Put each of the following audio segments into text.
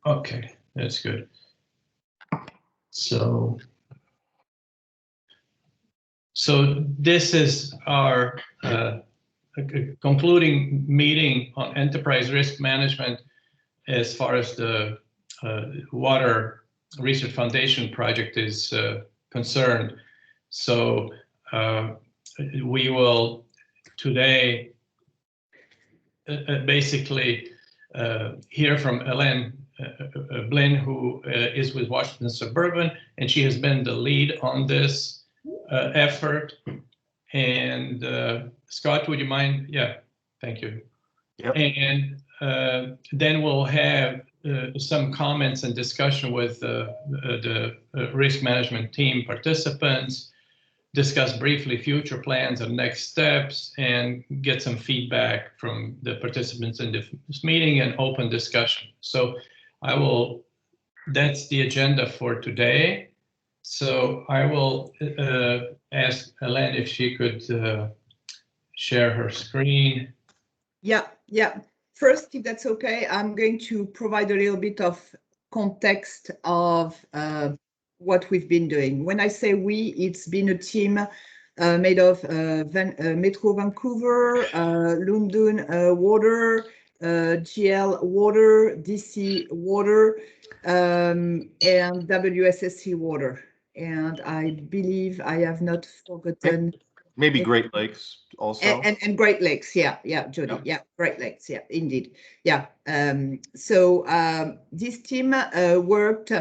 Okay, that's good. So this is our concluding meeting on enterprise risk management as far as the Water Research Foundation project is concerned. So we will today basically hear from Helene Blin, who is with Washington Suburban, and she has been the lead on this effort. And Scott, would you mind? Yeah, thank you. Yep. And then we'll have some comments and discussion with the risk management team participants, discuss briefly future plans and next steps, and get some feedback from the participants in this meeting and open discussion. So that's the agenda for today. So I will ask Helene if she could share her screen. Yeah. First, if that's okay, I'm going to provide a little bit of context of what we've been doing. When I say we, it's been a team made of Metro Vancouver, London Water, GL Water, DC Water, and WSSC Water. And I believe I have not forgotten. Maybe Great Lakes also. And Great Lakes, yeah, Jody, yeah, Great Lakes, yeah, indeed, yeah. This team worked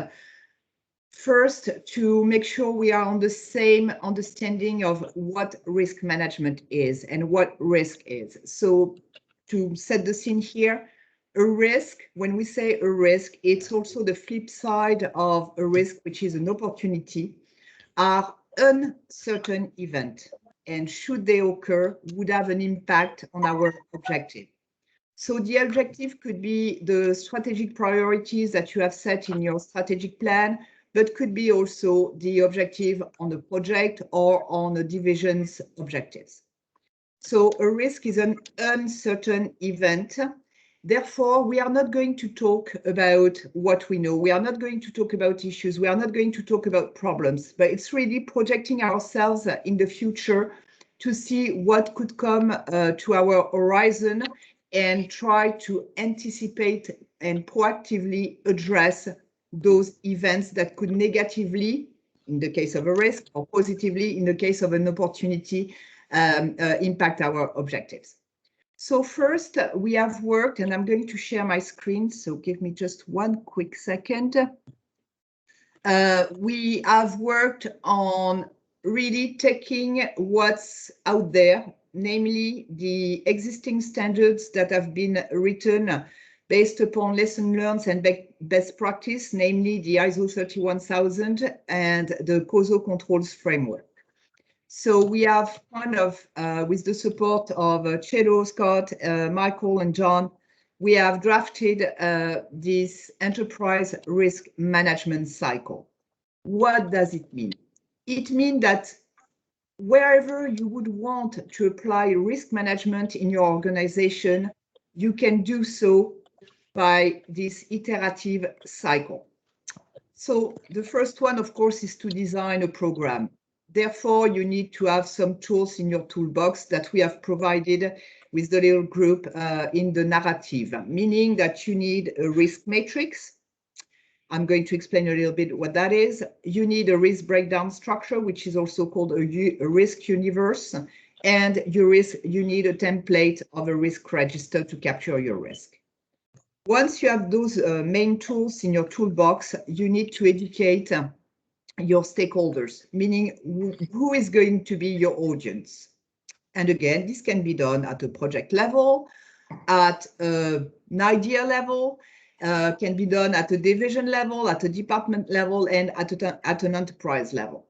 first to make sure we are on the same understanding of what risk management is and what risk is. So to set the scene here, a risk, when we say a risk, it's also the flip side of a risk, which is an opportunity, are uncertain event. And should they occur, would have an impact on our objective. So the objective could be the strategic priorities that you have set in your strategic plan, but could be also the objective on the project or on the division's objectives. So a risk is an uncertain event. Therefore, we are not going to talk about what we know. We are not going to talk about issues. We are not going to talk about problems, but it's really projecting ourselves in the future to see what could come to our horizon and try to anticipate and proactively address those events that could negatively, in the case of a risk, or positively, in the case of an opportunity, impact our objectives. So first, we have worked, and I'm going to share my screen, so give me just one quick second. We have worked on really taking what's out there, namely the existing standards that have been written based upon lessons learned and best practice, namely the ISO 31000 and the COSO controls framework. So we have kind of, with the support of Chelo, Scott, Michael, and John, we have drafted this enterprise risk management cycle. What does it mean? It means that wherever you would want to apply risk management in your organization, you can do so by this iterative cycle. So the first one, of course, is to design a program. Therefore, you need to have some tools in your toolbox that we have provided with the little group in the narrative, meaning that you need a risk matrix. I'm going to explain a little bit what that is. You need a risk breakdown structure, which is also called a risk universe. And you need a template of a risk register to capture your risk. Once you have those main tools in your toolbox, you need to educate your stakeholders, meaning who is going to be your audience. And again, this can be done at a project level, at an idea level, can be done at a division level, at a department level, and at an enterprise level.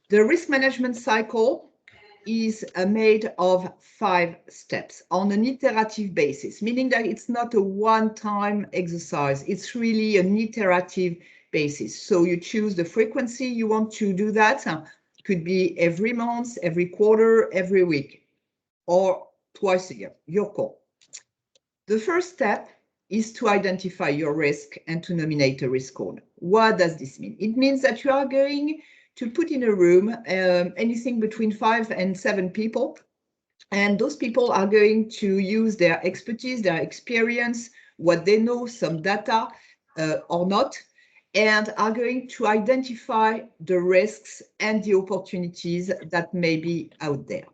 The risk management cycle is made of 5 steps on an iterative basis, meaning that it's not a one-time exercise. It's really an iterative basis. So you choose the frequency you want to do that. Could be every month, every quarter, every week, or twice a year, your call. The first step is to identify your risk and to nominate a risk owner. What does this mean? It means that you are going to put in a room anything between 5 and 7 people, and those people are going to use their expertise, their experience, what they know, some data or not, and are going to identify the risks and the opportunities that may be out there.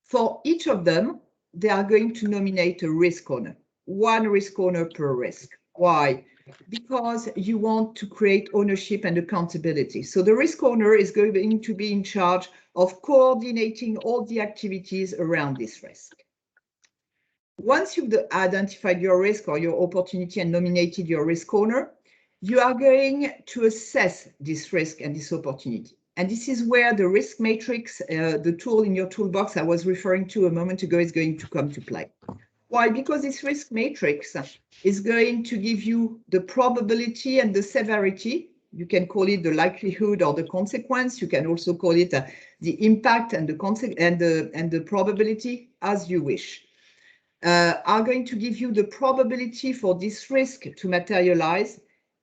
For each of them, they are going to nominate a risk owner, one risk owner per risk. Why? Because you want to create ownership and accountability. So the risk owner is going to be in charge of coordinating all the activities around this risk. Once you've identified your risk or your opportunity and nominated your risk owner, you are going to assess this risk and this opportunity. And this is where the risk matrix, the tool in your toolbox I was referring to a moment ago, is going to come to play. Why? Because this risk matrix is going to give you the probability and the severity. You can call it the likelihood or the consequence. You can also call it the impact and the probability, as you wish. Are going to give you the probability for this risk to materialize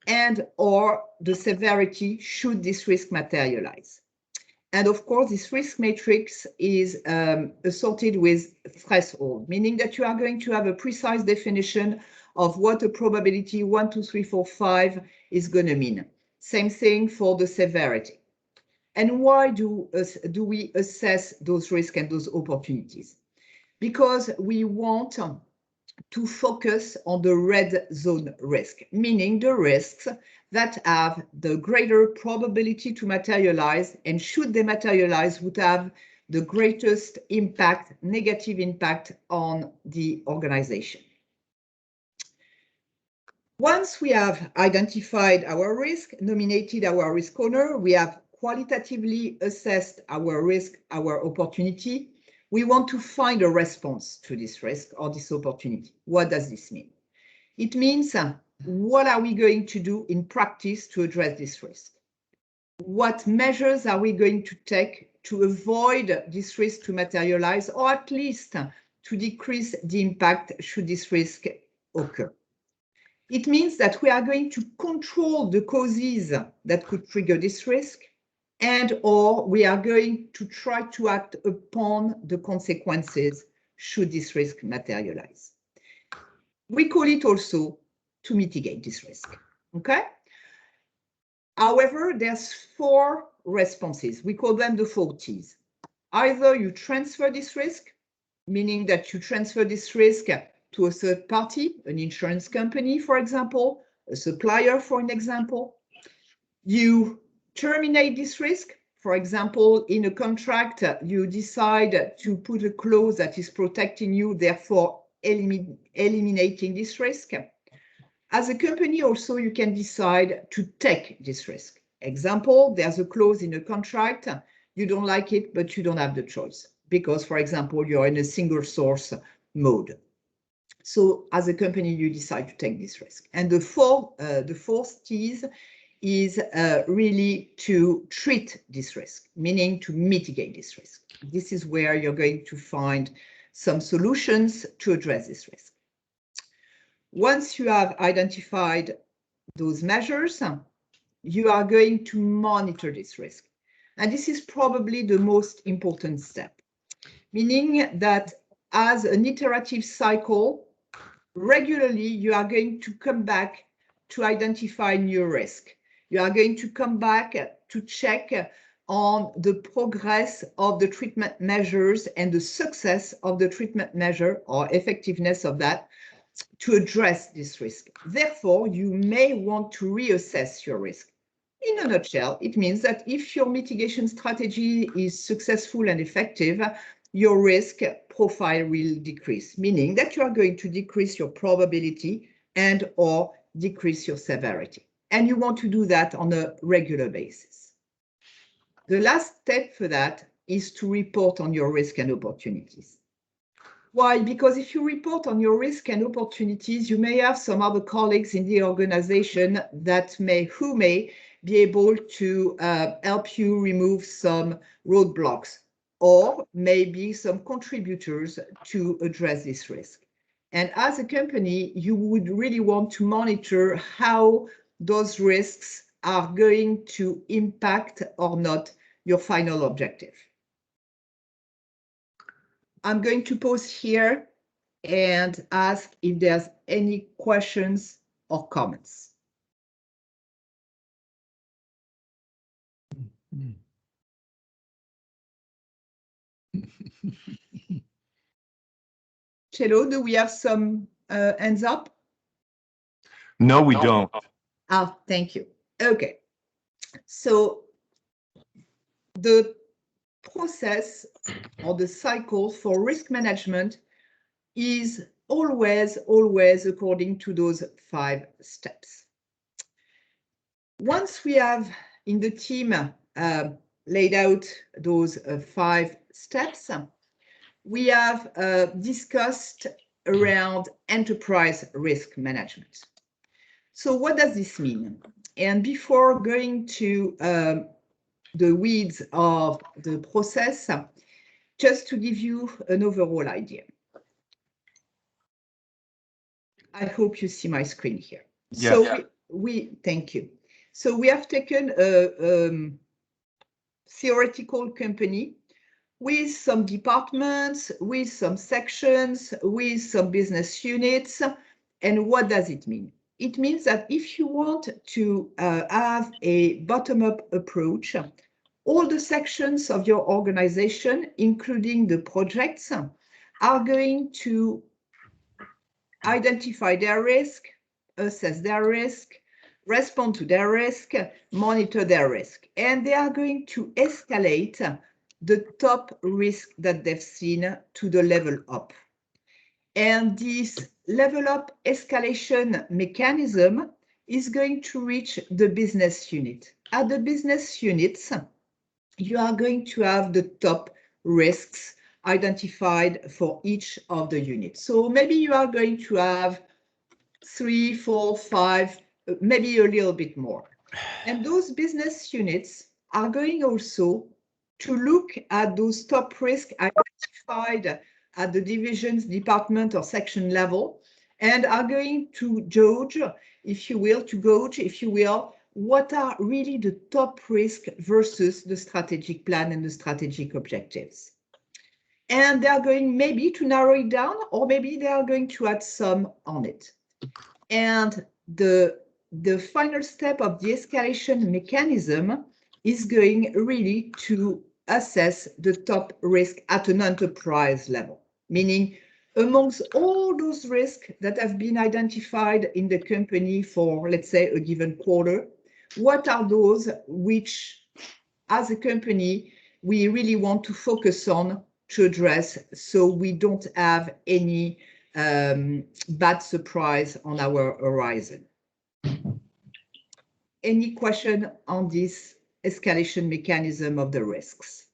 and or the severity should this risk materialize. And of course, this risk matrix is assorted with threshold, meaning that you are going to have a precise definition of what a probability 1, 2, 3, 4, 5 is going to mean. Same thing for the severity. And why do we assess those risks and those opportunities? Because we want to focus on the red zone risk, meaning the risks that have the greater probability to materialize, and should they materialize, would have the greatest impact, negative impact on the organization. Once we have identified our risk, nominated our risk owner, we have qualitatively assessed our risk, our opportunity, we want to find a response to this risk or this opportunity. What does this mean? It means what are we going to do in practice to address this risk? What measures are we going to take to avoid this risk to materialize, or at least to decrease the impact should this risk occur? It means that we are going to control the causes that could trigger this risk, and or we are going to try to act upon the consequences should this risk materialize. We call it also to mitigate this risk, okay? However, there's 4 responses. We call them the 4 T's. Either you transfer this risk, meaning that you transfer this risk to a third party, an insurance company, for example, a supplier, for an example. You terminate this risk. For example, in a contract, you decide to put a clause that is protecting you, therefore eliminating this risk. As a company, also, you can decide to take this risk. Example, there's a clause in a contract, you don't like it, but you don't have the choice because, for example, you're in a single source mode. So as a company, you decide to take this risk. And the fourth T is really to treat this risk, meaning to mitigate this risk. This is where you're going to find some solutions to address this risk. Once you have identified those measures, you are going to monitor this risk. And this is probably the most important step, meaning that as an iterative cycle, regularly you are going to come back to identify new risk. You are going to come back to check on the progress of the treatment measures and the success of the treatment measure or effectiveness of that to address this risk. Therefore, you may want to reassess your risk. In a nutshell, it means that if your mitigation strategy is successful and effective, your risk profile will decrease, meaning that you are going to decrease your probability and or decrease your severity. And you want to do that on a regular basis. The last step for that is to report on your risk and opportunities. Why? Because if you report on your risk and opportunities, you may have some other colleagues in the organization who may be able to help you remove some roadblocks. or maybe some contributors to address this risk. And as a company, you would really want to monitor how those risks are going to impact or not your final objective. I'm going to pause here and ask if there's any questions or comments. Cello, do we have some hands up? No, we don't. Ah, thank you. Okay. So the process or the cycle for risk management is always according to those 5 steps. Once we have in the team laid out those 5 steps, we have discussed around enterprise risk management. So what does this mean? And before going to the weeds of the process, just to give you an overall idea. I hope you see my screen here. Yeah. So we thank you. So we have taken a theoretical company with some departments, with some sections, with some business units. And what does it mean? It means that if you want to have a bottom-up approach, all the sections of your organization, including the projects, are going to identify their risk, assess their risk, respond to their risk, monitor their risk. And they are going to escalate the top risk that they've seen to the level up. And this level up escalation mechanism is going to reach the business unit. At the business units, you are going to have the top risks identified for each of the units. So maybe you are going to have 3, 4, 5, maybe a little bit more. And those business units are going also to look at those top risks identified at the divisions, department, or section level, and are going to judge, if you will, what are really the top risks versus the strategic plan and the strategic objectives. And they are going maybe to narrow it down, or maybe they are going to add some on it. And the final step of the escalation mechanism is going really to assess the top risk at an enterprise level, meaning amongst all those risks that have been identified in the company for, let's say, a given quarter, what are those which, as a company, we really want to focus on to address so we don't have any bad surprise on our horizon. Any question on this escalation mechanism of the risks?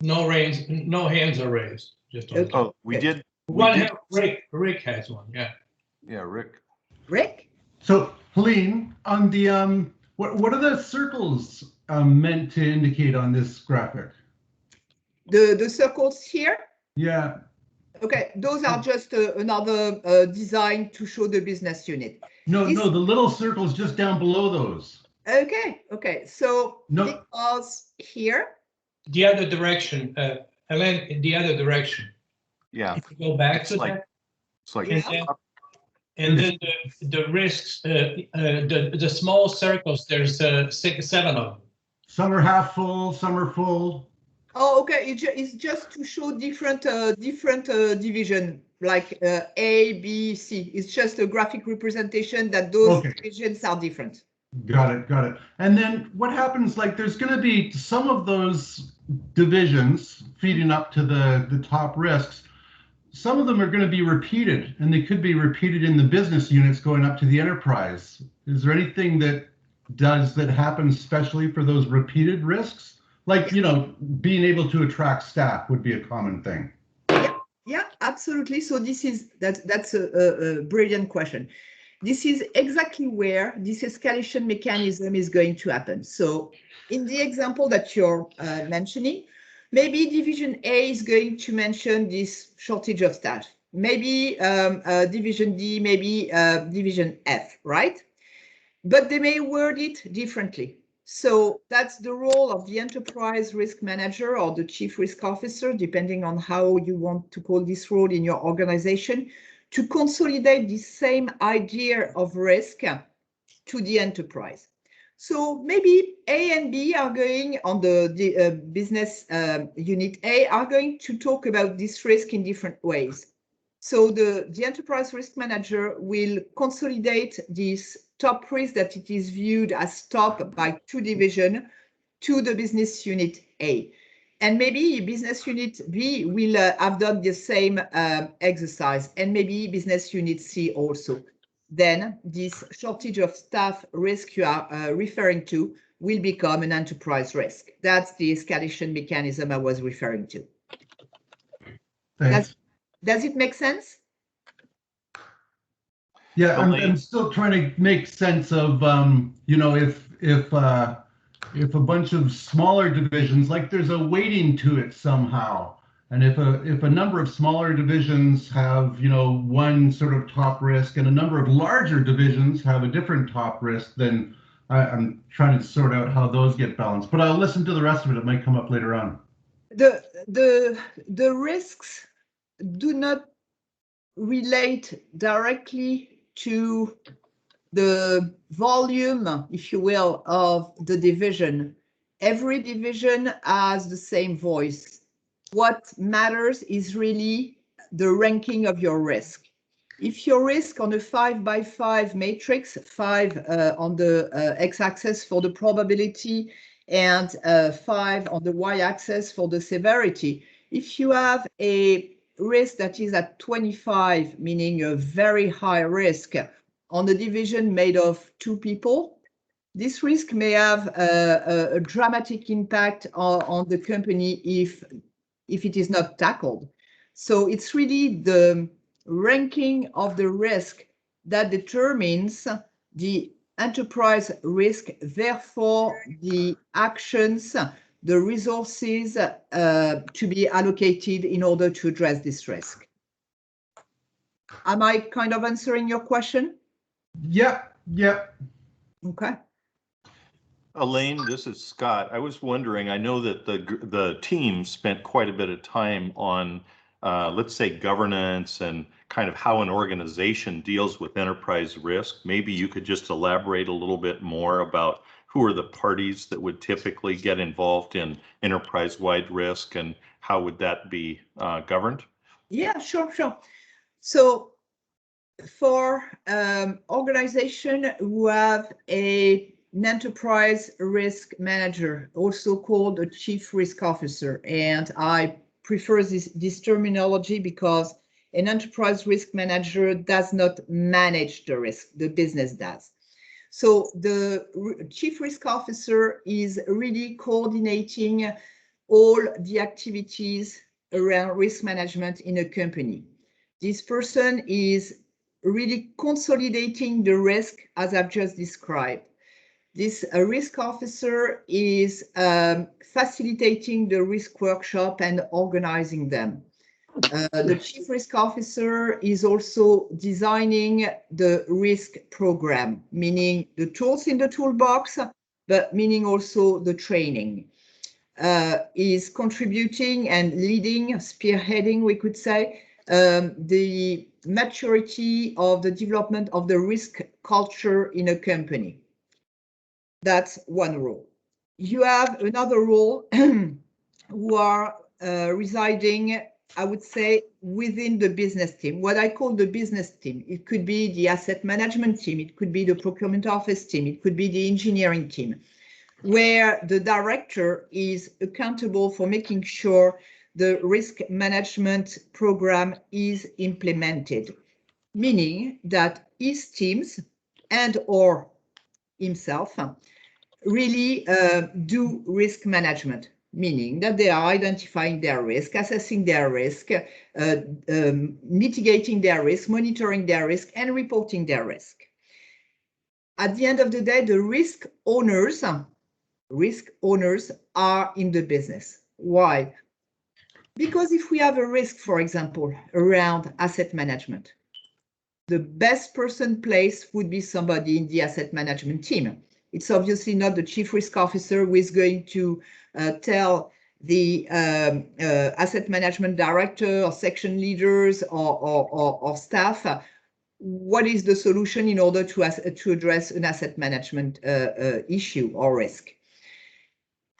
No hands are raised. Just Okay. Oh, we did. one. Rick has one. Yeah. Yeah, Rick. Rick? So, Helene, on the what are the circles meant to indicate on this graphic? The circles here? Yeah. Okay, those are just another design to show the business unit. No, the little circles just down below those. Okay. So No. because here. The other direction, Helene, in the other direction. Yeah. If you go back to like, that. It's like, Yeah. And then the risks, the small circles, there's 6, 7 of them. Some are half full, some are full. Oh, okay. It's just to show different division, like A, B, C. It's just a graphic representation that those divisions are different. Got it. And then what happens, like there's going to be some of those divisions feeding up to the top risks. Some of them are going to be repeated, and they could be repeated in the business units going up to the enterprise. Is there anything that happens especially for those repeated risks? Like, being able to attract staff would be a common thing. Yeah, absolutely. So that's a brilliant question. This is exactly where this escalation mechanism is going to happen. So in the example that you're mentioning, Maybe Division A is going to mention this shortage of staff. Maybe Division D, maybe Division F, right? But they may word it differently. So that's the role of the enterprise risk manager or the chief risk officer, depending on how you want to call this role in your organization, to consolidate the same idea of risk to the enterprise. So maybe A and B are going on the business unit A are going to talk about this risk in different ways. So the enterprise risk manager will consolidate this top risk that it is viewed as top by two divisions to the business unit A. And maybe business unit B will have done the same exercise, and maybe business unit C also. Then this shortage of staff risk you are referring to will become an enterprise risk. That's the escalation mechanism I was referring to. Thanks. Does it make sense? Yeah, Helene? I'm still trying to make sense of, you know, if a bunch of smaller divisions, like there's a weighting to it somehow, and if a number of smaller divisions have, you know, one sort of top risk, and a number of larger divisions have a different top risk, then I'm trying to sort out how those get balanced. But I'll listen to the rest of it. It might come up later on. The risks do not relate directly to the volume, if you will, of the division. Every division has the same voice. What matters is really the ranking of your risk. If your risk on a 5x5 matrix, 5 on the x-axis for the probability and 5 on the y-axis for the severity, if you have a risk that is at 25, meaning a very high risk on a division made of 2 people, this risk may have a dramatic impact on the company if it is not tackled. So it's really the ranking of the risk that determines the enterprise risk, therefore the actions, the resources to be allocated in order to address this risk. Am I kind of answering your question? Yep. Okay. Elaine, this is Scott. I was wondering, I know that the team spent quite a bit of time on, let's say, governance and kind of how an organization deals with enterprise risk. Maybe you could just elaborate a little bit more about who are the parties that would typically get involved in enterprise-wide risk and how would that be governed? Yeah, sure. So for organization who have an enterprise risk manager, also called a chief risk officer, and I prefer this terminology because an enterprise risk manager does not manage the risk, the business does. So the chief risk officer is really coordinating all the activities around risk management in a company. This person is really consolidating the risk as I've just described. This risk officer is facilitating the risk workshop and organizing them. The chief risk officer is also designing the risk program, meaning the tools in the toolbox, but meaning also the training. Is contributing and leading, spearheading, we could say, the maturity of the development of the risk culture in a company. That's one role. You have another role who are residing, I would say, within the business team, what I call the business team. It could be the asset management team, it could be the procurement office team, it could be the engineering team, where the director is accountable for making sure the risk management program is implemented, meaning that his teams and or himself really do risk management, meaning that they are identifying their risk, assessing their risk, mitigating their risk, monitoring their risk, and reporting their risk. At the end of the day, the risk owners are in the business. Why? Because if we have a risk, for example, around asset management, the best person placed would be somebody in the asset management team. It's obviously not the chief risk officer who is going to tell the asset management director or section leaders or staff what is the solution in order to address an asset management issue or risk.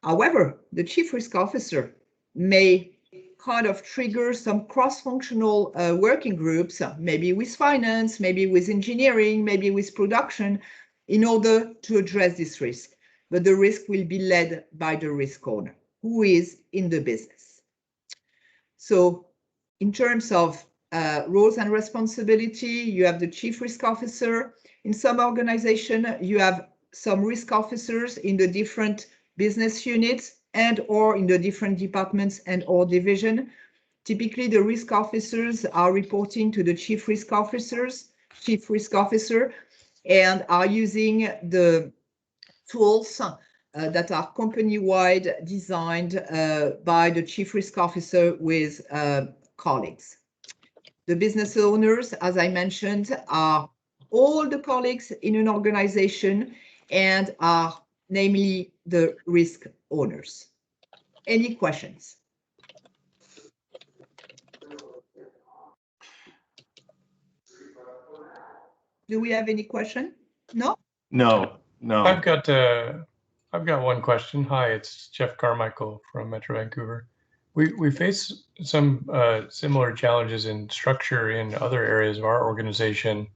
However, the chief risk officer may kind of trigger some cross-functional working groups, maybe with finance, maybe with engineering, maybe with production, in order to address this risk. But the risk will be led by the risk owner, who is in the business. So in terms of roles and responsibility, you have the chief risk officer. In some organization, you have some risk officers in the different business units and or in the different departments and or division. Typically, the risk officers are reporting to the chief risk officer, and are using the tools that are company-wide designed by the chief risk officer with colleagues. The business owners, as I mentioned, are all the colleagues in an organization and are namely the risk owners. Any questions? Do we have any question? No? No. I've got one question. Hi, it's Jeff Carmichael from Metro Vancouver. We face some similar challenges in structure in other areas of our organization,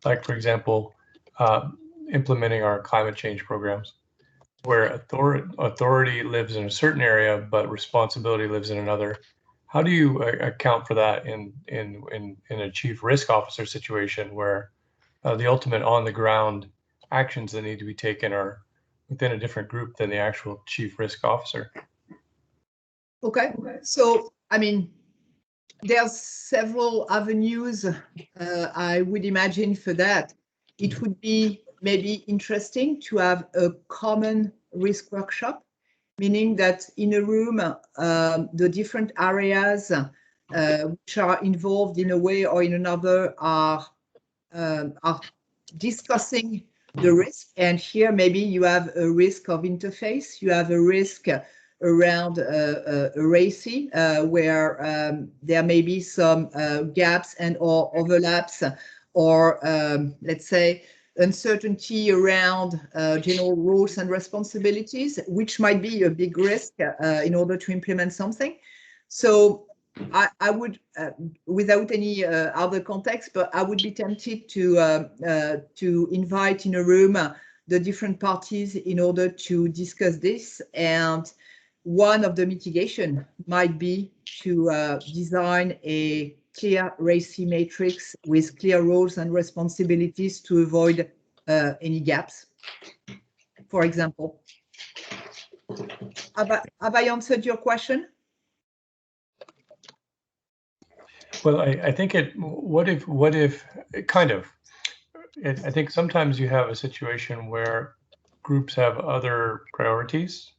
like, for example, implementing our climate change programs, where authority lives in a certain area, but responsibility lives in another. How do you account for that in a chief risk officer situation where the ultimate on the ground actions that need to be taken are within a different group than the actual chief risk officer? Okay, so I mean, there's several avenues I would imagine for that. It would be maybe interesting to have a common risk workshop, meaning that in a room, the different areas which are involved in a way or in another are discussing the risk. And here maybe you have a risk of interface, you have a risk around RACI, where there may be some gaps and or overlaps, or let's say uncertainty around general roles and responsibilities, which might be a big risk in order to implement something. So I would, without any other context, but I would be tempted to invite in a room the different parties in order to discuss this. And one of the mitigation might be to design a clear RACI matrix with clear roles and responsibilities to avoid any gaps, for example. Have I answered your question? Well, I think what if kind of, I think sometimes you have a situation where groups have other priorities.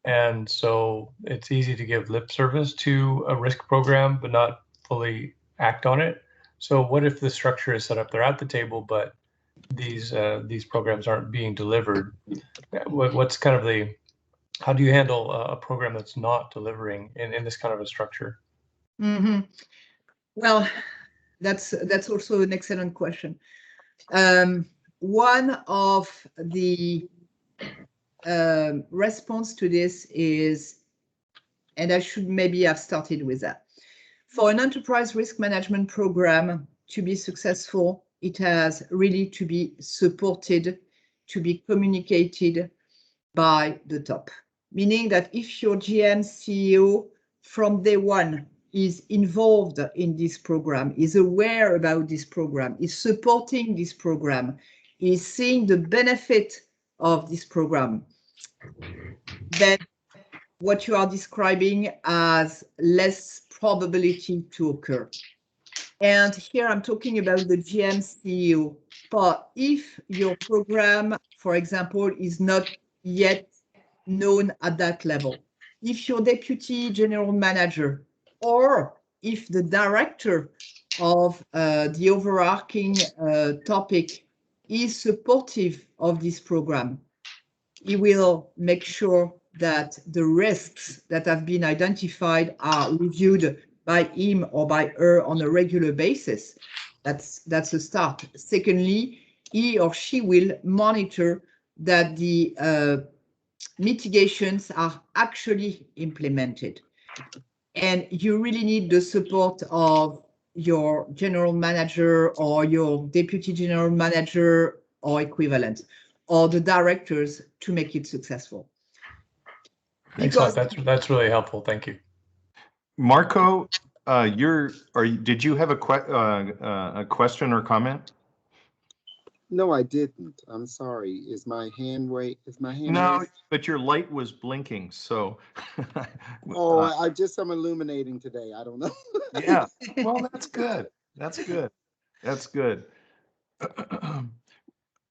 And so it's easy to give lip service to a risk program, but not fully act on it. So what if the structure is set up, they're at the table, but these programs aren't being delivered? What's kind of how do you handle a program that's not delivering in this kind of a structure? Mm-hmm. Well, that's also an excellent question. One of the response to this is, and I should maybe have started with that. For an enterprise risk management program to be successful, it has really to be supported, to be communicated by the top. Meaning that if your GM, CEO from day one is involved in this program, is aware about this program, is supporting this program, is seeing the benefit of this program, then what you are describing as less probability to occur. And here I'm talking about the GM, CEO. But if your program, for example, is not yet known at that level, if your deputy general manager or if the director of the overarching topic is supportive of this program, he will make sure that the risks that have been identified are reviewed by him or by her on a regular basis. That's a start. Secondly, he or she will monitor that the mitigations are actually implemented. And you really need the support of your general manager or your deputy general manager or equivalent, or the directors to make it successful. Thanks a lot. That's really helpful. Thank you. Marco, did you have a question or comment? No, I didn't. I'm sorry. Is my hand raised? No, raised? but your light was blinking, so. Oh, I'm illuminating today. I don't know. Yeah, well, that's good. That's good. That's good.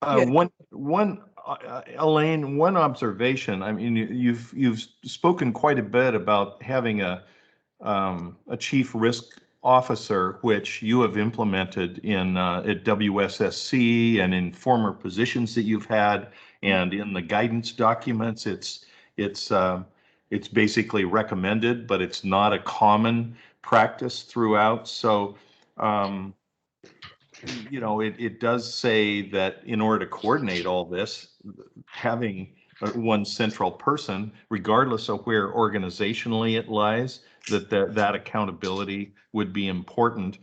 Helene, one observation. I mean, you've spoken quite a bit about having a chief risk officer, which you have implemented in at WSSC and in former positions that you've had, and in the guidance documents. It's basically recommended, but it's not a common practice throughout. So, you know, it does say that in order to coordinate all this, having one central person, regardless of where organizationally it lies, that accountability would be important.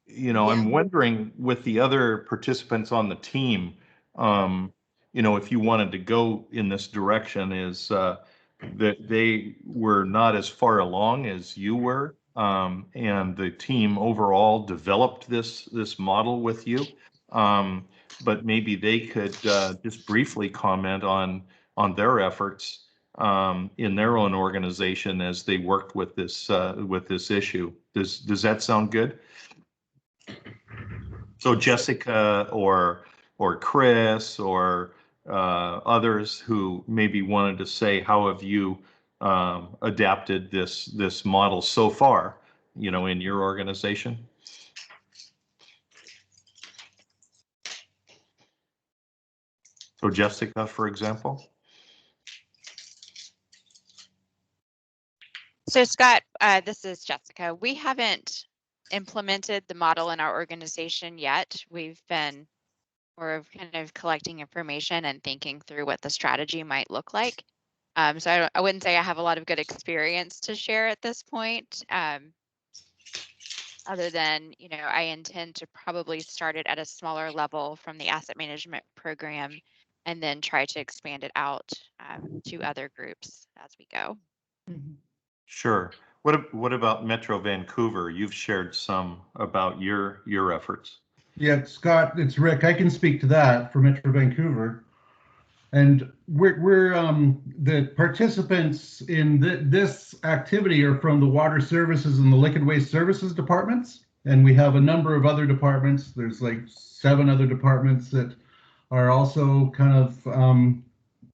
You know, I'm wondering with the other participants on the team, you know, if you wanted to go in this direction, is that they were not as far along as you were, and the team overall developed this model with you. But maybe they could just briefly comment on their efforts in their own organization as they worked with this issue. Does that sound good? So Jessica or Chris or others who maybe wanted to say, how have you adapted this model so far, you know, in your organization? So Jessica, for example. So Scott, this is Jessica. We haven't implemented the model in our organization yet. We've been more of kind of collecting information and thinking through what the strategy might look like. So I wouldn't say I have a lot of good experience to share at this point. Other than, you know, I intend to probably start it at a smaller level from the asset management program and then try to expand it out to other groups as we go. Sure. What about Metro Vancouver? You've shared some about your efforts. Yeah, Scott, it's Rick. I can speak to that for Metro Vancouver. And we're the participants in this activity are from the water services and the liquid waste services departments. And we have a number of other departments. There's like 7 other departments that are also kind of,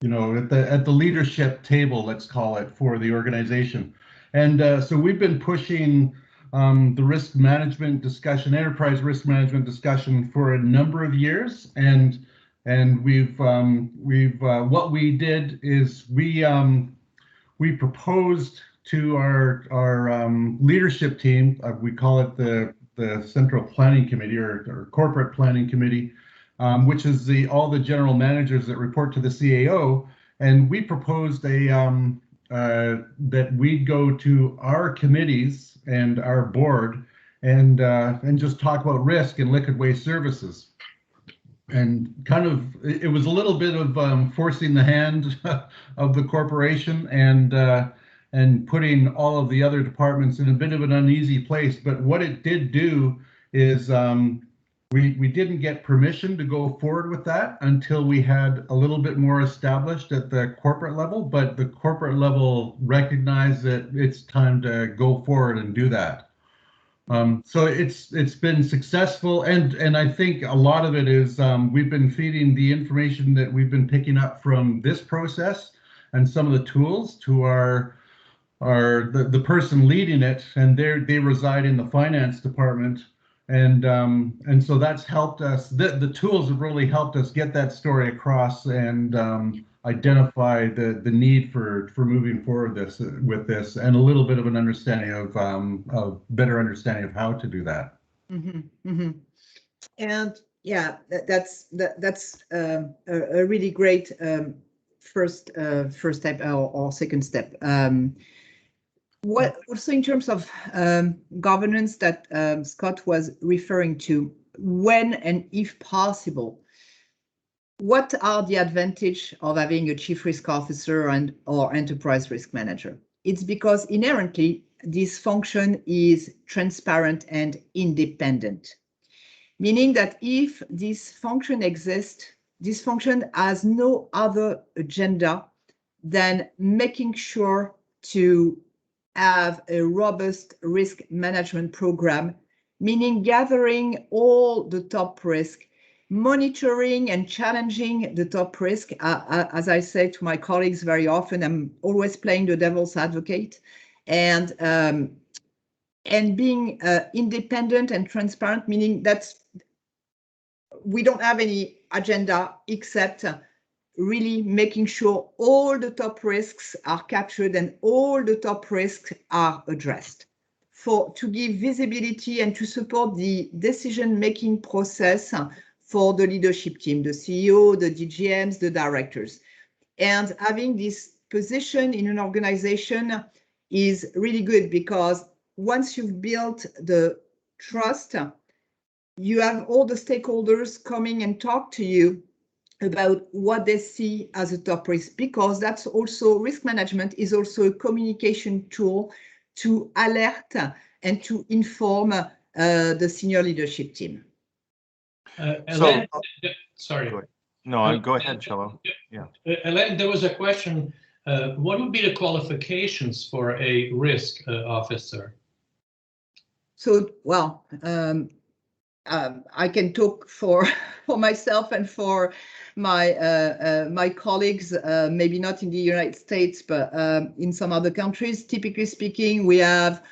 you know, at the leadership table, let's call it, for the organization. And so we've been pushing the risk management discussion, enterprise risk management discussion, for a number of years. And we've what we did is we proposed to our leadership team, we call it the Central Planning Committee or Corporate Planning Committee, which is all the general managers that report to the CAO, and we proposed that we go to our committees and our board and just talk about risk and liquid waste services. And kind of, it was a little bit of forcing the hand of the corporation and putting all of the other departments in a bit of an uneasy place. But what it did do is we didn't get permission to go forward with that until we had a little bit more established at the corporate level. But the corporate level recognized that it's time to go forward and do that. So it's been successful, and I think a lot of it is we've been feeding the information that we've been picking up from this process, and some of the tools to the person leading it, and they reside in the finance department. And so that's helped us. The tools have really helped us get that story across and identify the need for moving forward with this, and a little bit of an understanding of better understanding of how to do that. Mm-hmm, mm-hmm. And yeah, that's a really great first step or second step. What also in terms of governance that Scott was referring to, when and if possible, what are the advantages of having a chief risk officer and or enterprise risk manager? It's because inherently this function is transparent and independent, meaning that if this function exists, this function has no other agenda than making sure to have a robust risk management program, meaning gathering all the top risk, monitoring and challenging the top risk. As I say to my colleagues very often, I'm always playing the devil's advocate, and being independent and transparent, meaning that we don't have any agenda except really making sure all the top risks are captured and all the top risks are addressed, to give visibility and to support the decision-making process for the leadership team, the CEO, the DGMs, the directors. And having this position in an organization is really good, because once you've built the trust, you have all the stakeholders coming and talk to you about what they see as a top risk, because that's also, risk management is also a communication tool to alert and to inform the senior leadership team. Helene, sorry. No, go ahead, Cello. Yeah. Helene, there was a question. What would be the qualifications for a risk officer? So, well, I can talk for myself and for my colleagues, maybe not in the United States, but in some other countries. Typically speaking, we have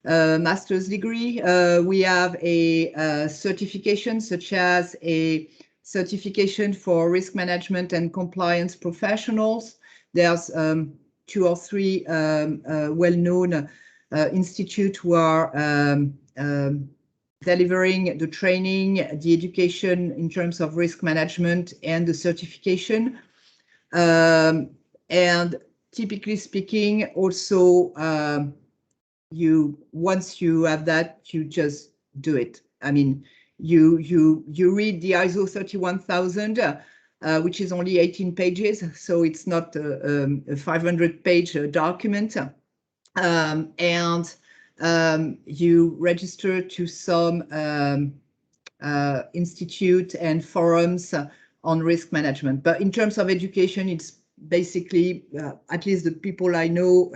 a master's degree. We have a certification, such as a certification for risk management and compliance professionals. There's 2 or 3 well-known institutes who are delivering the training, the education in terms of risk management, and the certification. And typically speaking, also, once you have that, you just do it. I mean, you read the ISO 31000, which is only 18 pages, so it's not a 500-page document. You register to some institute and forums on risk management. But in terms of education, it's basically, at least the people I know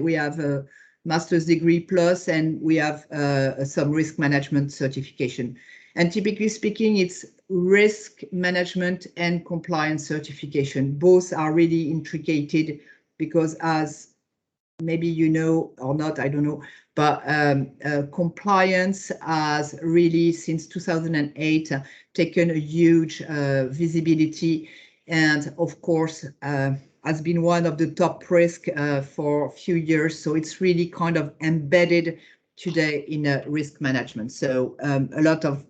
we have a master's degree plus, and we have some risk management certification. And typically speaking, it's risk management and compliance certification. Both are really intricated, because as maybe you know or not, I don't know, but compliance has really, since 2008, taken a huge visibility, and of course has been one of the top risk for a few years. So it's really kind of embedded today in risk management. So a lot of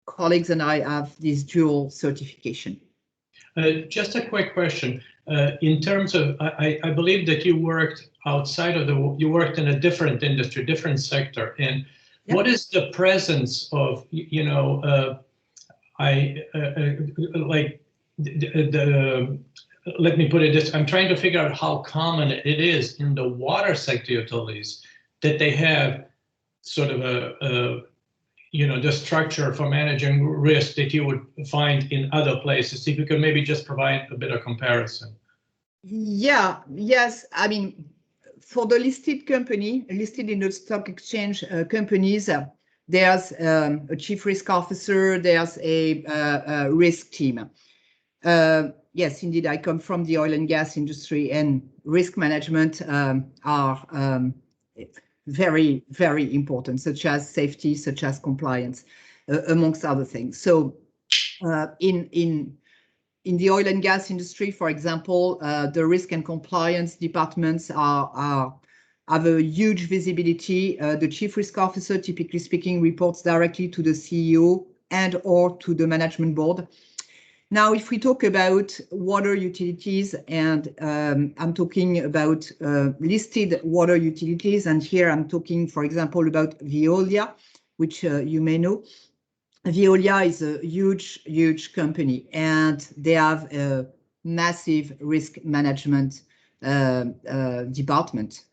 colleagues and I have this dual certification. Just a quick question. In terms of, I believe that you worked outside of you worked in a different industry, different sector. And yep. What is the presence of, let me put it this, I'm trying to figure out how common it is in the water sector utilities that they have sort of the structure for managing risk that you would find in other places. If you could maybe just provide a bit of comparison. Yeah, yes. I mean, for the listed company, listed in the stock exchange companies, there's a chief risk officer, there's a risk team. Yes, indeed, I come from the oil and gas industry, and risk management are very, very important, such as safety, such as compliance, amongst other things. So in the oil and gas industry, for example, the risk and compliance departments have a huge visibility. The chief risk officer, typically speaking, reports directly to the CEO and or to the management board. Now, if we talk about water utilities, and I'm talking about listed water utilities, and here I'm talking, for example, about Veolia, which you may know. Veolia is a huge company, and they have a massive risk management department.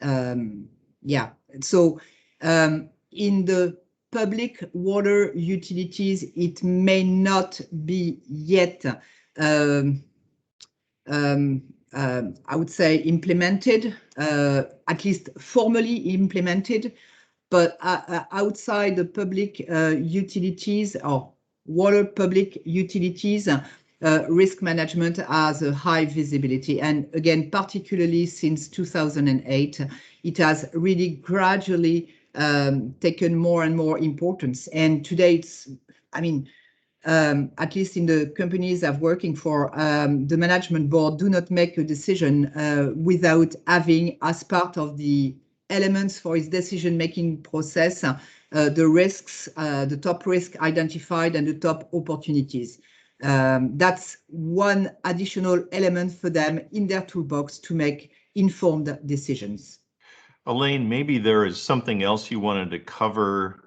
Yeah, so in the public water utilities, it may not be yet, I would say, implemented, at least formally implemented. But outside the public utilities or water public utilities, risk management has a high visibility. And again, particularly since 2008, it has really gradually taken more and more importance. And today it's, I mean, at least in the companies I'm working for, the management board do not make a decision without having, as part of the elements for its decision-making process, the risks, the top risk identified and the top opportunities. That's one additional element for them in their toolbox to make informed decisions. Helene, maybe there is something else you wanted to cover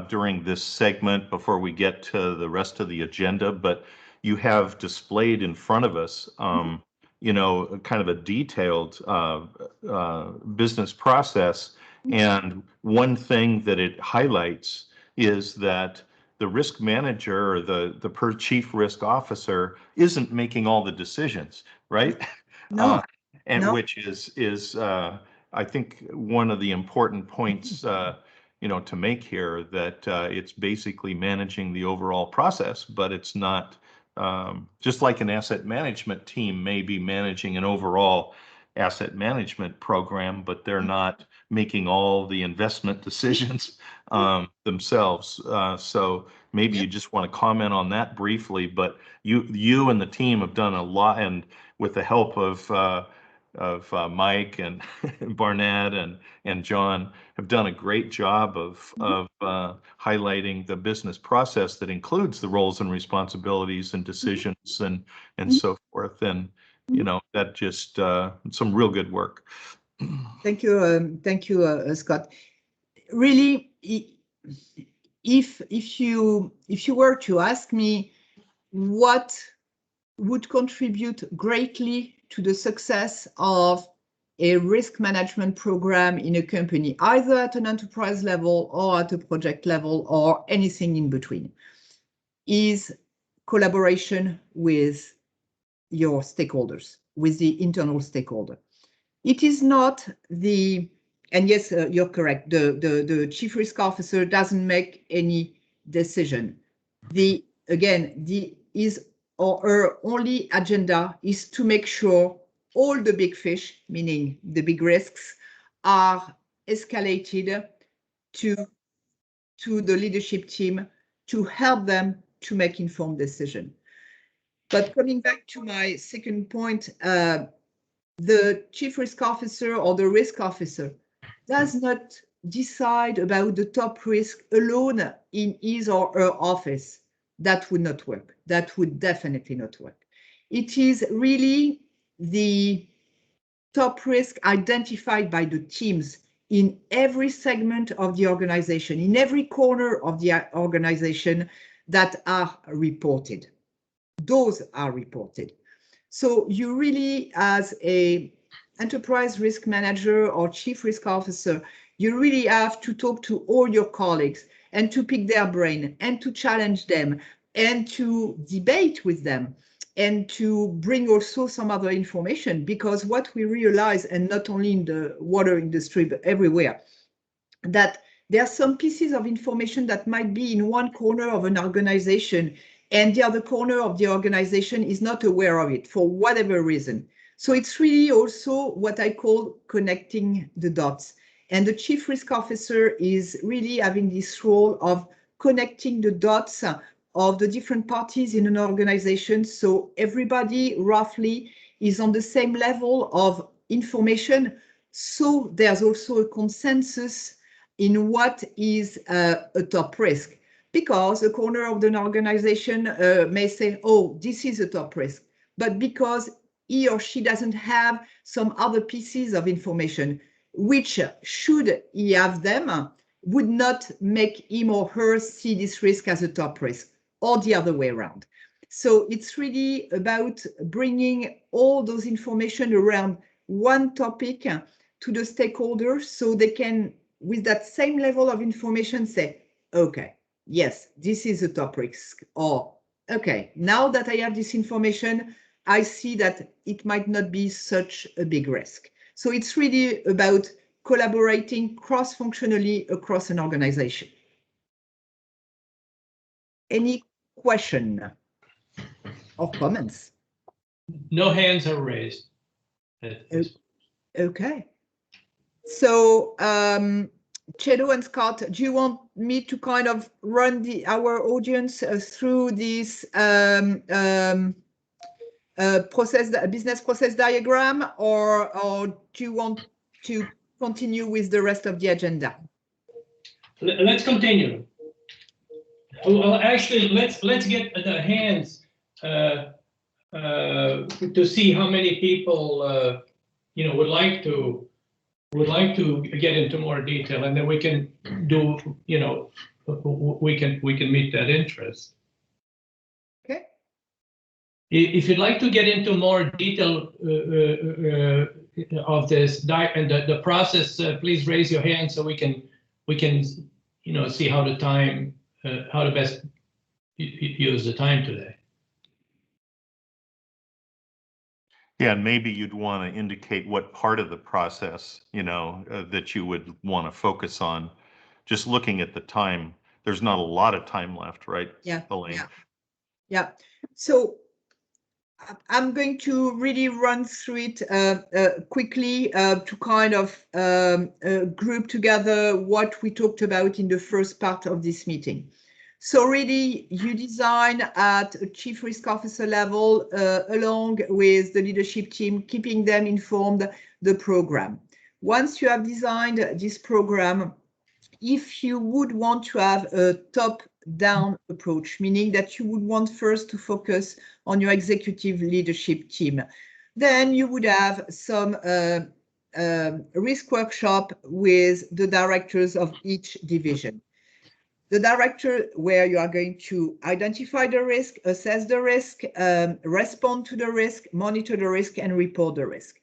during this segment before we get to the rest of the agenda, but you have displayed in front of us, you know, kind of a detailed business process. And one thing that it highlights is that the risk manager or the chief risk officer isn't making all the decisions, right? No, and no. which is I think one of the important points, you know, to make here, that it's basically managing the overall process, but it's not just like an asset management team may be managing an overall asset management program, but they're not making all the investment decisions themselves. So maybe you just want to comment on that briefly, but you and the team have done a lot, and with the help of Mike and Barnett and John have done a great job of highlighting the business process that includes the roles and responsibilities and decisions and so forth. And you know, that just some real good work. Thank you, Scott. Really, if you were to ask me what would contribute greatly to the success of a risk management program in a company, either at an enterprise level or at a project level or anything in between, is collaboration with your stakeholders, with the internal stakeholder. It is not the, and yes, you're correct, the chief risk officer doesn't make any decision. His or her only agenda is to make sure all the big fish, meaning the big risks, are escalated to the leadership team to help them to make informed decision. But coming back to my second point, the chief risk officer or the risk officer does not decide about the top risk alone in his or her office. That would not work. That would definitely not work. It is really the top risk identified by the teams in every segment of the organization, in every corner of the organization, that are reported. Those are reported. So you really, as a enterprise risk manager or chief risk officer, you really have to talk to all your colleagues and to pick their brain and to challenge them and to debate with them and to bring also some other information, because what we realize, and not only in the water industry, but everywhere, that there are some pieces of information that might be in one corner of an organization and the other corner of the organization is not aware of it for whatever reason. So it's really also what I call connecting the dots. And the chief risk officer is really having this role of connecting the dots of the different parties in an organization. So everybody roughly is on the same level of information. So there's also a consensus in what is a top risk. Because a corner of an organization may say, oh, this is a top risk. But because he or she doesn't have some other pieces of information, which should he have them, would not make him or her see this risk as a top risk, or the other way around. So it's really about bringing all those information around one topic to the stakeholders so they can, with that same level of information, say, okay, yes, this is a top risk, or okay, now that I have this information, I see that it might not be such a big risk. So it's really about collaborating cross-functionally across an organization. Any question or comments? No hands are raised. Okay. So, Chedo and Scott, do you want me to kind of run our audience through this business process diagram, or do you want to continue with the rest of the agenda? Let's continue. Well, actually, let's get the hands to see how many people would like to get into more detail, and then we can do we can meet that interest. Okay. If you'd like to get into more detail of this and the process, please raise your hand so we can see how to best use the time today. Yeah, and maybe you'd want to indicate what part of the process, that you would want to focus on. Just looking at the time, there's not a lot of time left, right? Yeah, Helene? Yeah. So I'm going to really run through it quickly to kind of group together what we talked about in the first part of this meeting. So really, you design at a chief risk officer level along with the leadership team, keeping them informed the program. Once you have designed this program, if you would want to have a top-down approach, meaning that you would want first to focus on your executive leadership team, then you would have some risk workshop with the directors of each division. The director where you are going to identify the risk, assess the risk, respond to the risk, monitor the risk, and report the risk.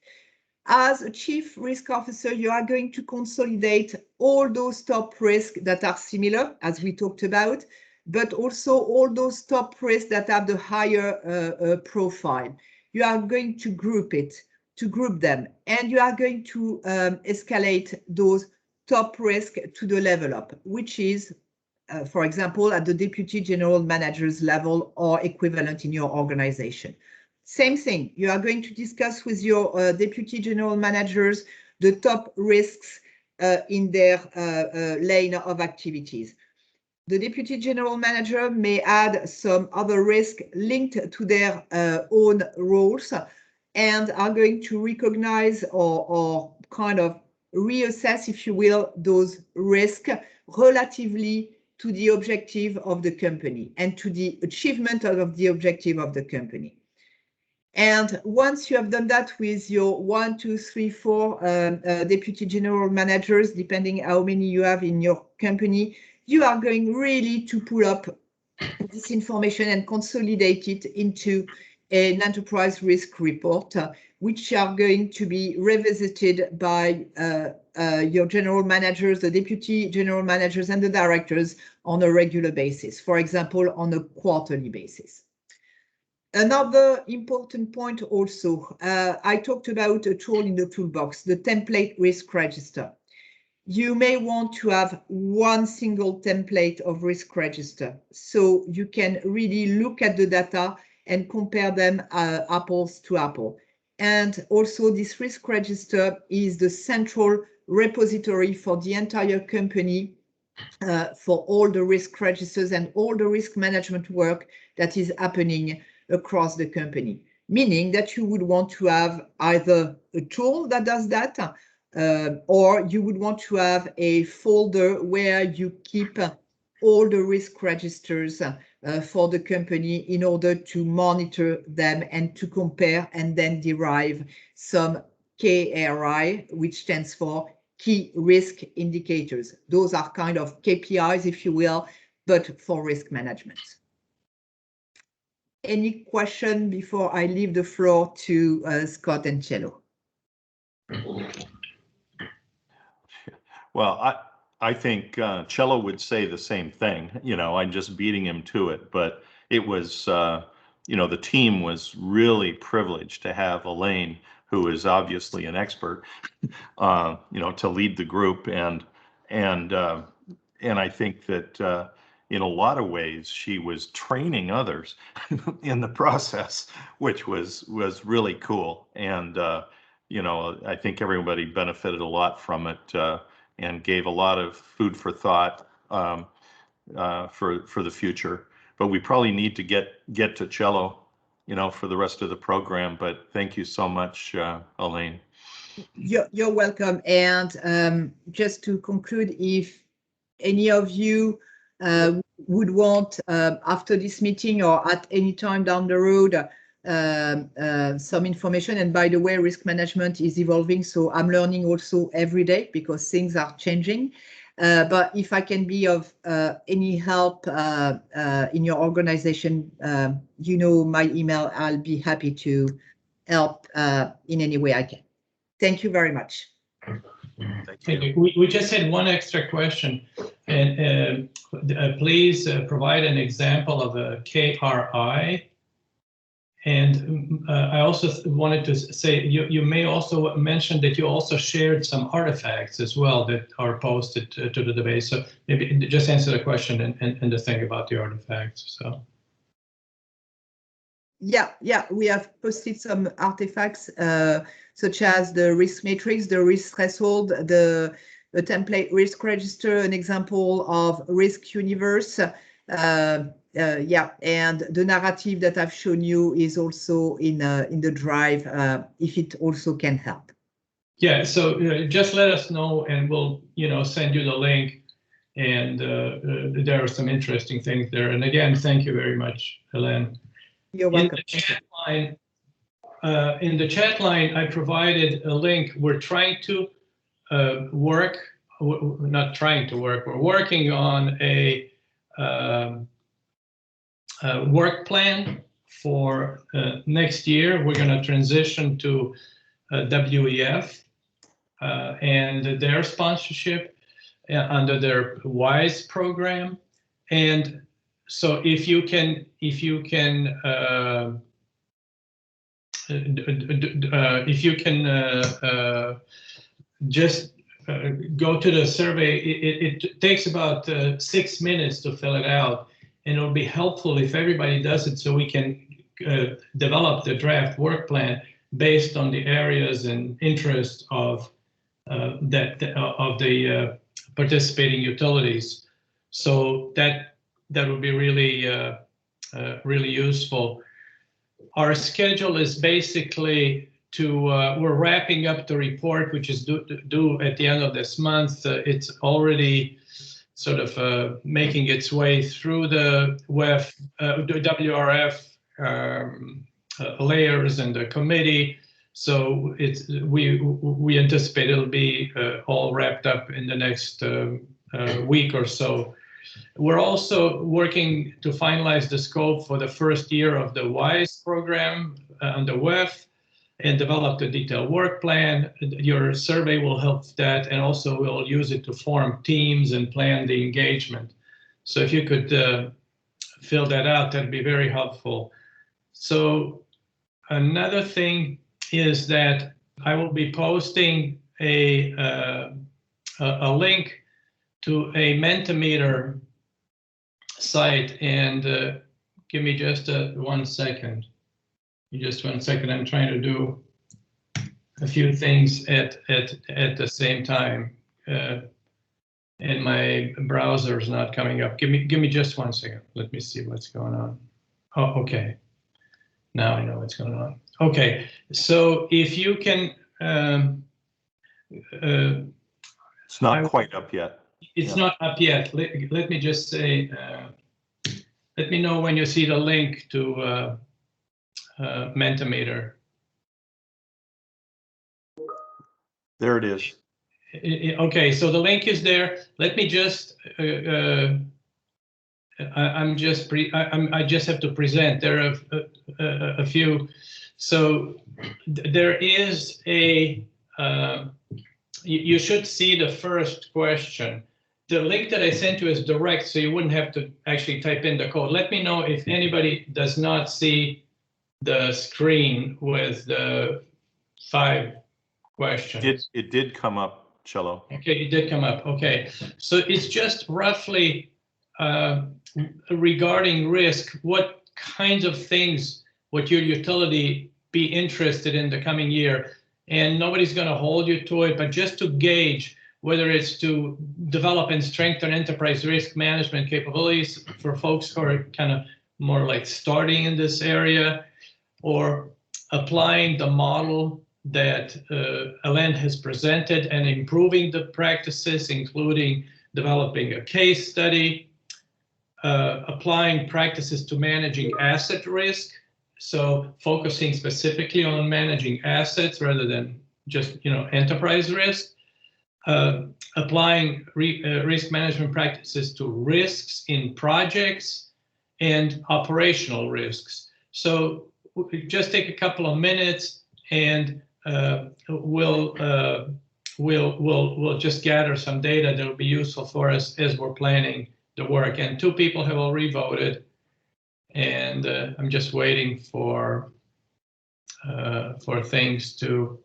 As a chief risk officer, you are going to consolidate all those top risks that are similar, as we talked about, but also all those top risks that have the higher profile. You are going to group them, and you are going to escalate those top risks to the level up, which is for example, at the deputy general manager's level or equivalent in your organization. Same thing, you are going to discuss with your deputy general managers the top risks in their lane of activities. The deputy general manager may add some other risk linked to their own roles and are going to recognize or kind of reassess, if you will, those risks relatively to the objective of the company and to the achievement of the objective of the company. And once you have done that with your 1, 2, 3, 4 deputy general managers, depending how many you have in your company, you are going really to pull up this information and consolidate it into an enterprise risk report, which are going to be revisited by your general managers, the deputy general managers, and the directors on a regular basis, for example, on a quarterly basis. Another important point also, I talked about a tool in the toolbox, the template risk register. you may want to have one single template of risk register. So you can really look at the data and compare them apples to apple. And also this risk register is the central repository for the entire company for all the risk registers and all the risk management work that is happening across the company. Meaning that you would want to have either a tool that does that, or you would want to have a folder where you keep all the risk registers for the company in order to monitor them and to compare and then derive some KRI, which stands for key risk indicators. Those are kind of KPIs, if you will, but for risk management. Any question before I leave the floor to Scott and Cello? Well, I think Cello would say the same thing. You know, I'm just beating him to it, but it was, you know, the team was really privileged to have Helene, who is obviously an expert, you know, to lead the group, and I think that in a lot of ways she was training others in the process, which was really cool, and you know, I think everybody benefited a lot from it. And gave a lot of food for thought for the future. But we probably need to get to Cello, you know, for the rest of the program. But thank you so much, Helene. You're welcome. And just to conclude, if any of you would want, after this meeting or at any time down the road, some information, and by the way, risk management is evolving, so I'm learning also every day because things are changing. But if I can be of any help in your organization, you know my email. I'll be happy to help in any way I can. Thank you very much. Thank you. We just had one extra question, and please provide an example of a KRI. And I also wanted to say, you may also mention that you also shared some artifacts as well that are posted to the database. So maybe just answer the question and the thing about the artifacts. So. Yeah, we have posted some artifacts such as the risk matrix, the risk threshold, the template risk register, an example of risk universe. Yeah, and the narrative that I've shown you is also in the drive, if it also can help. Yeah, so just let us know, and we'll send you the link. And there are some interesting things there. And again, thank you very much, Helene. You're welcome. In the chat line, I provided a link. We're trying to we're working on a work plan for next year. We're going to transition to WEF and their sponsorship under their WISE program. And so if you can just go to the survey, it takes about 6 minutes to fill it out, and it'll be helpful if everybody does it so we can develop the draft work plan based on the areas and interests of the participating utilities. So that would be really really useful. Our schedule is basically to we're wrapping up the report, which is due at the end of this month. It's already sort of making its way through the WRF layers and the committee. So we anticipate it'll be all wrapped up in the next week or so. We're also working to finalize the scope for the first year of the WISE program under WEF and develop the detailed work plan. Your survey will help that, and also we'll use it to form teams and plan the engagement. So if you could fill that out, that'd be very helpful. So another thing is that I will be posting a a link to a Mentimeter site, and give me just 1 second. Just 1 second. I'm trying to do a few things at the same time, and my browser is not coming up. Give me just 1 second. Let me see what's going on. Oh, okay. Now I know what's going on. Okay, so if you can. It's not quite up yet. It's not up yet. Let me just say, let me know when you see the link to Mentimeter. There it is. Okay, so the link is there. Let me just, I just have to present. There are a few. So there is a, you should see the first question. The link that I sent you is direct, so you wouldn't have to actually type in the code. Let me know if anybody does not see the screen with the 5 questions. It did come up, Cello. Okay, it did come up. Okay, so it's just roughly regarding risk, what kinds of things would your utility be interested in the coming year? And nobody's going to hold you to it, but just to gauge whether it's to develop and strengthen enterprise risk management capabilities for folks who are kind of more like starting in this area, or applying the model that Helene has presented and improving the practices, including developing a case study, applying practices to managing asset risk, so focusing specifically on managing assets rather than just enterprise risk, applying risk management practices to risks in projects and operational risks. So just take a couple of minutes, and we'll just gather some data that will be useful for us as we're planning the work. And 2 people have already voted, and I'm just waiting for things to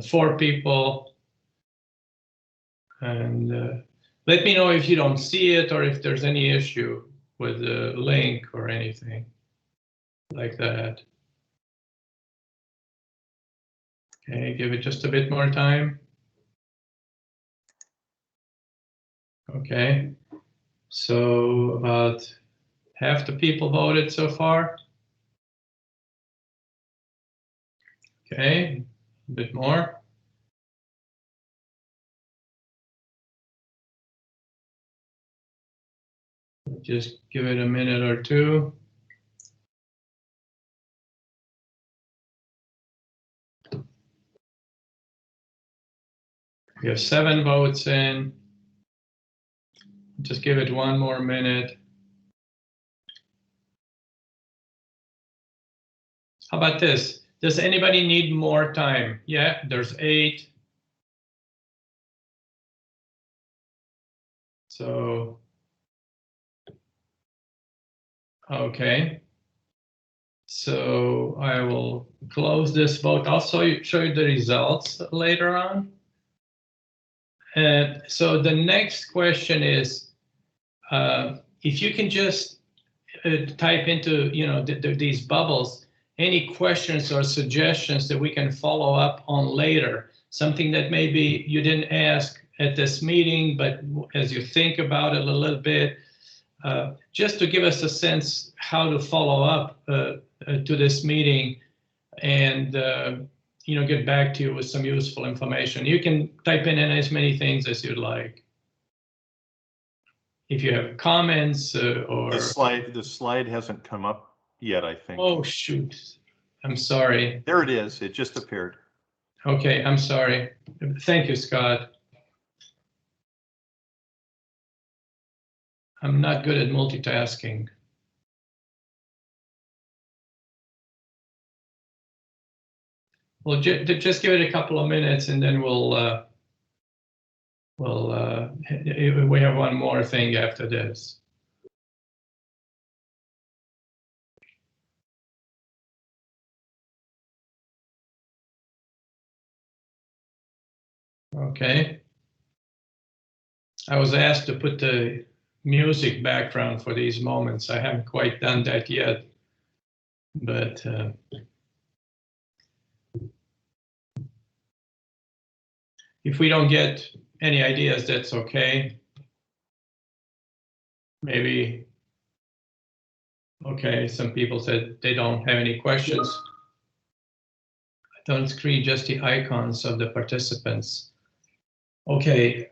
4 people, and let me know if you don't see it or if there's any issue with the link or anything like that. Okay, give it just a bit more time. Okay, so about half the people voted so far. Okay, a bit more. Just give it a minute or 2. We have 7 votes in. Just give it 1 more minute. How about this? Does anybody need more time? Yeah, there's 8. So, okay. So I will close this vote. I'll show you the results later on. And so the next question is, if you can just type into these bubbles any questions or suggestions that we can follow up on later, something that maybe you didn't ask at this meeting, but as you think about it a little bit, just to give us a sense how to follow up to this meeting, and get back to you with some useful information. You can type in as many things as you'd like. If you have comments or the slide hasn't come up yet, I think. Oh shoot, I'm sorry. There it is. It just appeared. Okay, I'm sorry. Thank you, Scott. I'm not good at multitasking. Well, just give it a couple of minutes, and then we have one more thing after this. Okay. I was asked to put the music background for these moments. I haven't quite done that yet, but if we don't get any ideas, that's okay. Maybe, okay, some people said they don't have any questions. I don't screen just the icons of the participants. Okay,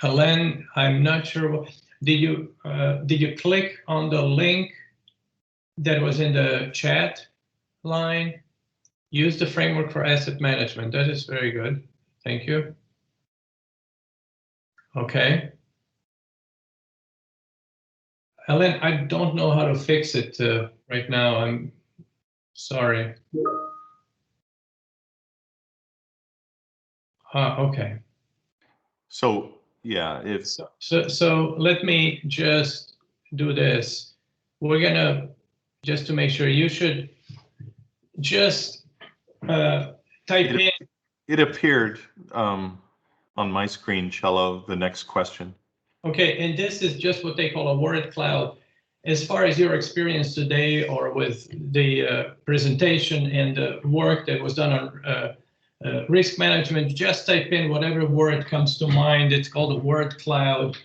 Helene, I'm not sure. Did you click on the link that was in the chat line? Use the framework for asset management. That is very good. Thank you. Okay. Helene, I don't know how to fix it right now. I'm sorry. Okay. So yeah, if So let me just do this. We're gonna, just to make sure, you should just type in. it appeared on my screen, Cello, the next question. Okay, and this is just what they call a word cloud. As far as your experience today or with the presentation and the work that was done on risk management, just type in whatever word comes to mind. It's called a word cloud,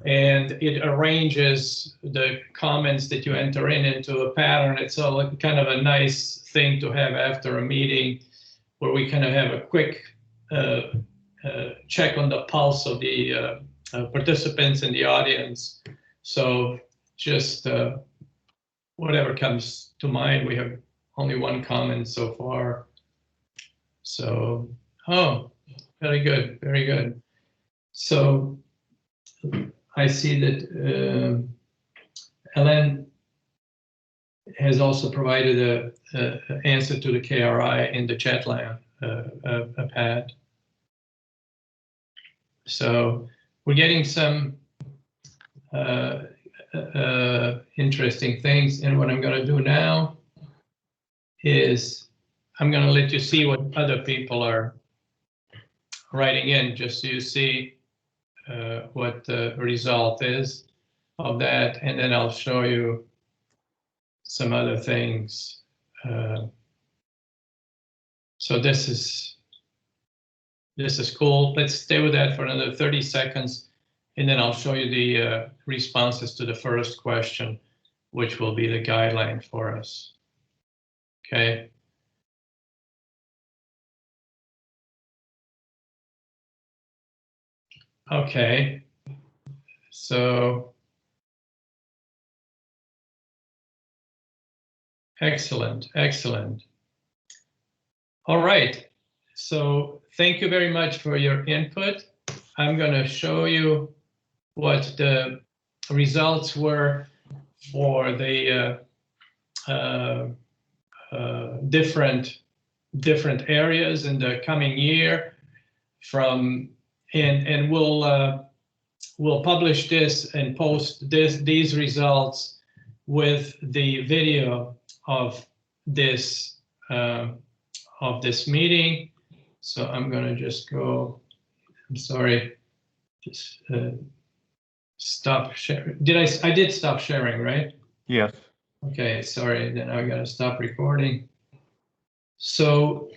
and it arranges the comments that you enter into a pattern. It's all kind of a nice thing to have after a meeting where we kind of have a quick check on the pulse of the participants in the audience. So just whatever comes to mind. We have only one comment so far. So, oh, very good, very good. So I see that Helene has also provided an answer to the KRI in the chat line, pad. So we're getting some interesting things. And what I'm going to do now is I'm going to let you see what other people are writing in, just so you see what the result is of that. And then I'll show you some other things. So this is cool. Let's stay with that for another 30 seconds. And then I'll show you the responses to the first question, which will be the guideline for us. Okay. Okay. So excellent, excellent. All right. So thank you very much for your input. I'm going to show you what the results were for the different areas in the coming year. And we'll publish this and post these results with the video of this meeting. So I'm going to just go. I'm sorry. Just stop sharing. I did stop sharing, right? Yes. Okay, sorry, then I gotta stop recording. So